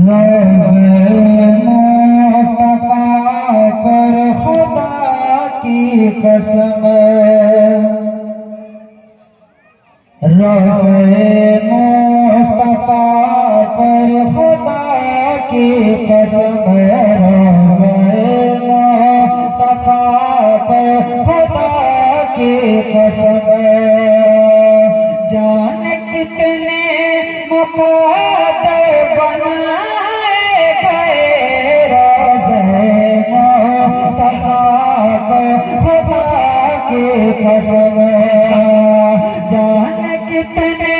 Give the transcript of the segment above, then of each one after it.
रोज़े मुस्तफा पर खुदा की कसम, रोज़े मुस्तफा पर खुदा की कसम, रोज़े मुस्तफा पर खुदा की कसम। जान कितने मुक़द्दर बनाए गए रोज़े मुस्तफा पर खुदा की कसम। जान कितने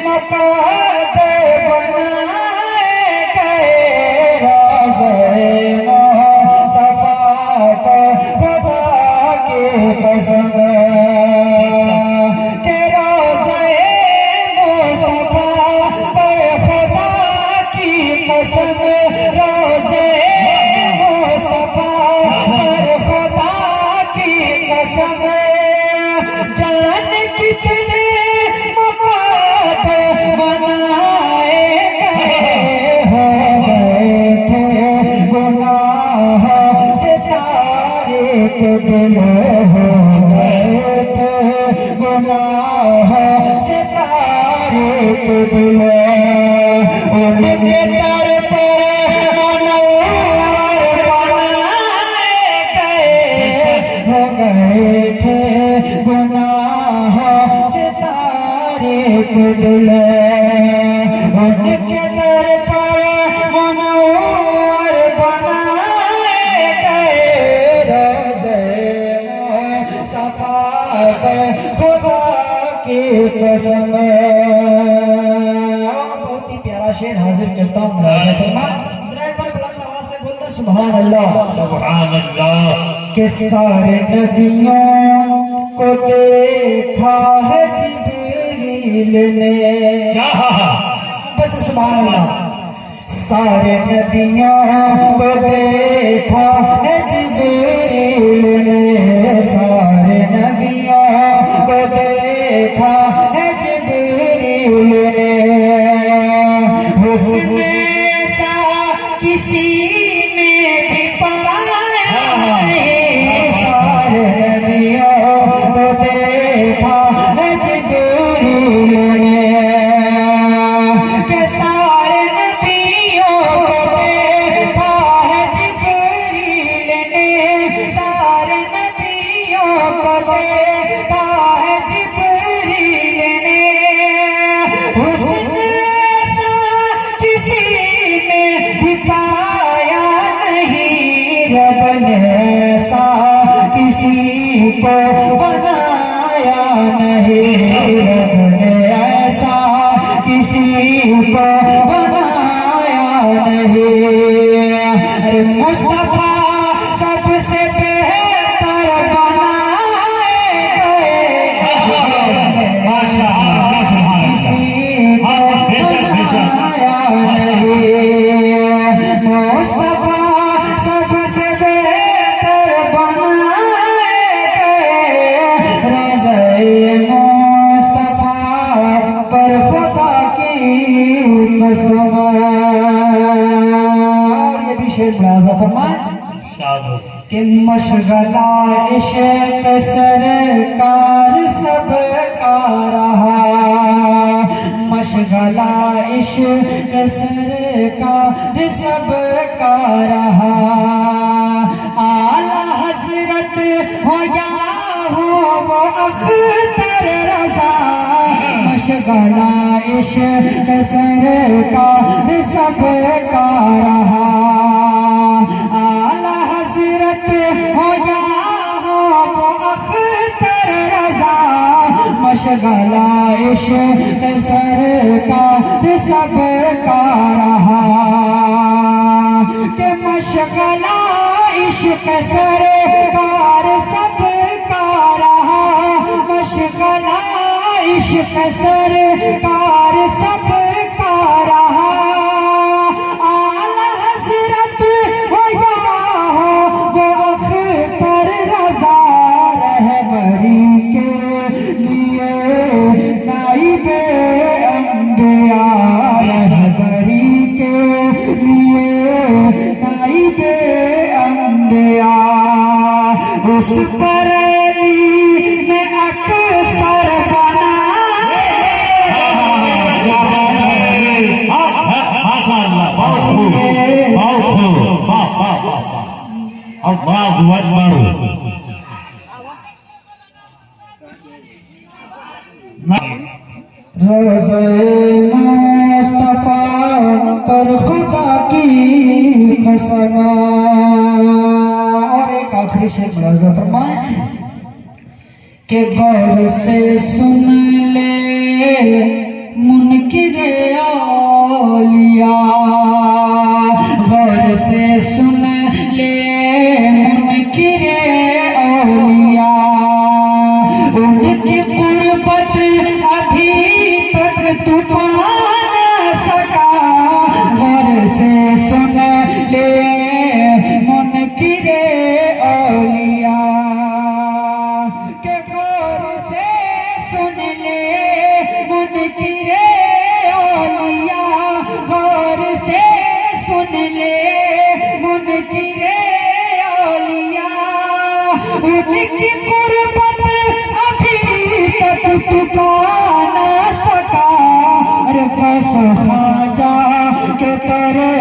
मुक़द्दर बनाए गए रोज़े मुस्तफा पर खुदा की कसम। रोज़े मुस्तफा पर खुदा की कसम, जान कितने मुक़द्दर बनाए गए, हो गए थे गुनाह से तारीक दिल, हो गए थे गुनाह से तारीक दिल। उनके दर पर मनोवर बनाए गए, हो गए थे गुनाह से तारीक दिल। उनके दर पर मनोवर बनाए गए, रोज़े मुस्तफा पर खुदा की कसम। शेर हाजिर करता हूँ, मुलाज़ा फरमा। ज़रा एक बार बुलंद आवाज़ से बोलते सुभान अल्लाह, सुभान अल्लाह। के सारे नबियों को देखा है जिब्रील ने, बस सुभान अल्लाह। सारे नबियों को देखा है जिब्रील ने, सारे नबियों को देखा है जिब्रील ने। उसने सा किसी ने भी पाया नहीं, सारे नबियों को देखा है जिब्रील ने, के सारे नबियों को देखा है जिब्रील ने, सारे नबियों को देखा है जिब्रील ने। उसने रब ने ऐसा किसी को बनाया नहीं, रब ने ऐसा किसी को बनाया नहीं। अरे मुस्तफा सबसे बेहतर बनाए गए, किसी को बनाया नहीं। मुस्तफा सबसे बेहतर बनाए गए, रोज़े मुस्तफा पर खुदा की कसम। और ये भी शेर मुलाज़ा फरमाए कि मशगला इश्क़ सरकार सबका रहा, मशगला इश्क़ सरकार सबका रहा। आला हज़रत हो या हो वो अख्तर रज़ा, मशगला इश्क़ सरकार सबका रहा। आला हज़रत हो या हो वो अख्तर रज़ा, मशगला इश्क़ सरकार सबका रहा। के मशगला इश्क़ सरकार सबका रहा, मशगला इश्क़ सरकार सबका रहा। आला हज़रत हो या हो वो अख्तर रज़ा, रहबरी के लिए नाइबे अंबिया, रहबरी के पर अली में अक्सर बना रोज़े मुस्तफा पर खुदा की कसम। और एक आखिरी शेर मुलाज़ा फरमाए कि गौर से सुन ले मुनकिर औलिया, गौर से सुन ले मुनकिर औलिया, उनकी कुर्बत अभी तक तू पा ना सका। गौर से सुन ले मुनकिर औलिया, के गौर से सुन ले मुनकिर औलिया, गौर से सुन ले मुनकिर औलिया, उनकी कुर्बत अभी तक तू पा ना सका। अरे बस ख्वाजा के तेरे